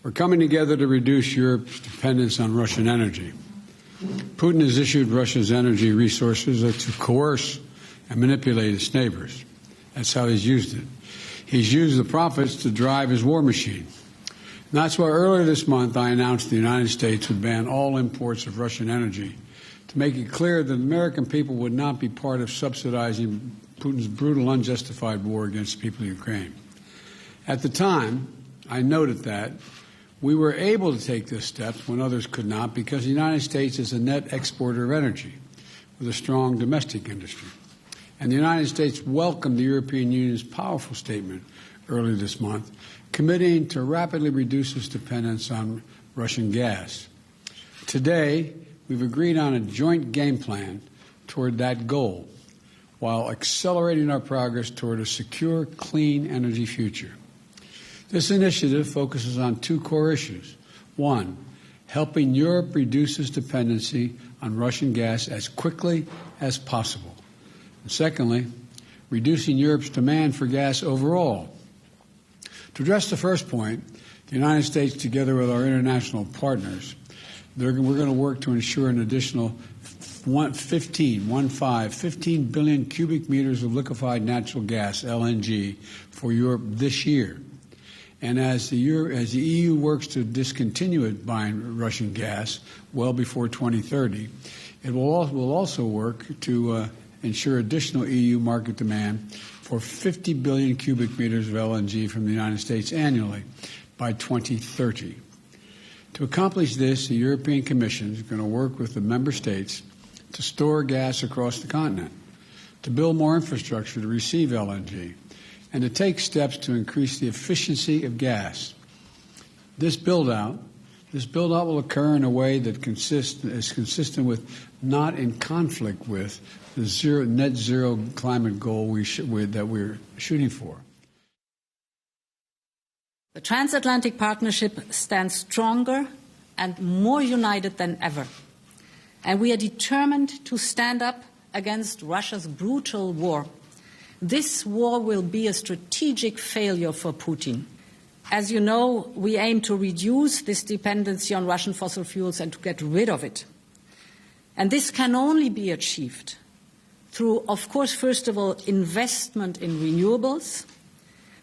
We're coming together to reduce Europe's dependence on Russian energy. Putin has issued Russia's energy resources to coerce and manipulate its neighbors. That's how he's used it. He's used the profits to drive his war machine. And that's why earlier this month I announced the United States would ban all imports of Russian energy to make it clear that the American people would not be part of subsidizing Putin's brutal, unjustified war against the people of Ukraine. At the time, I noted that we were able to take this step when others could not because the United States is a net exporter of energy with a strong domestic industry. And the United States welcomed the European Union's powerful statement earlier this month, committing to rapidly reduce its dependence on Russian gas. Today, we've agreed on a joint game plan toward that goal, while accelerating our progress toward a secure, clean energy future. This initiative focuses on two core issues. One, helping Europe reduce its dependency on Russian gas as quickly as possible. And secondly, reducing Europe's demand for gas overall. To address the first point, the United States, together with our international partners, we're going to work to ensure an additional 15 billion cubic meters of liquefied natural gas, LNG, for Europe this year. And as the EU works to discontinue it buying Russian gas well before 2030, it will also work to ensure additional EU market demand for 50 billion cubic meters of LNG from the United States annually by 2030. To accomplish this, the European Commission is going to work with the member states to store gas across the continent, to build more infrastructure to receive LNG, and to take steps to increase the efficiency of gas. This build-out will occur in a way that is consistent with, not in conflict with, the net zero climate goal that we're shooting for. The transatlantic partnership stands stronger and more united than ever. And we are determined to stand up against Russia's brutal war. This war will be a strategic failure for Putin. As you know, we aim to reduce this dependency on Russian fossil fuels and to get rid of it. And this can only be achieved through, of course, first of all, investment in renewables,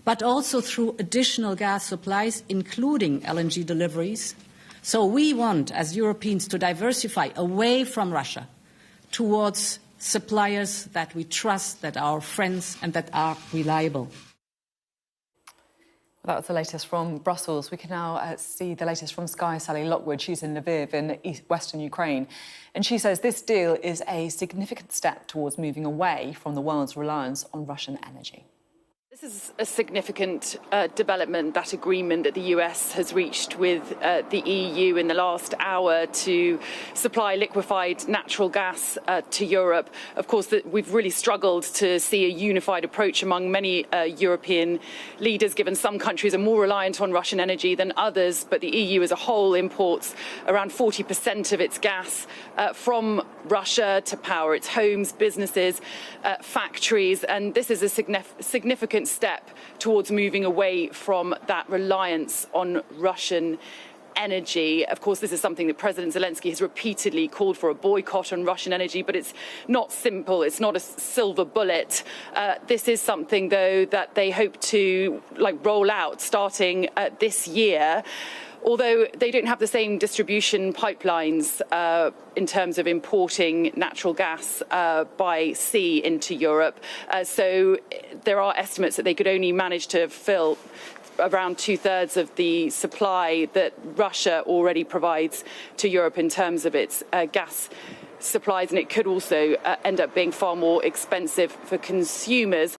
but also through additional gas supplies, including LNG deliveries. So we want, as Europeans, to diversify away from Russia towards suppliers that we trust, that are friends and that are reliable. Well, that was the latest from Brussels. We can now see the latest from Sky. Sally Lockwood, she's in Lviv in western Ukraine. And she says this deal is a significant step towards moving away from the world's reliance on Russian energy. This is a significant development, that agreement that the US has reached with the EU in the last hour to supply liquefied natural gas to Europe. Of course, we've really struggled to see a unified approach among many European leaders, given some countries are more reliant on Russian energy than others. But the EU as a whole imports around 40% of its gas from Russia to power its homes, businesses, factories. And this is a significant step towards moving away from that reliance on Russian energy. Of course, this is something that President Zelensky has repeatedly called for, a boycott on Russian energy, but it's not simple. It's not a silver bullet. This is something, though, that they hope to roll out starting this year. Although they don't have the same distribution pipelines in terms of importing natural gas by sea into Europe. So there are estimates that they could only manage to fill around 2/3 of the supply that Russia already provides to Europe in terms of its gas supplies, and it could also end up being far more expensive for consumers.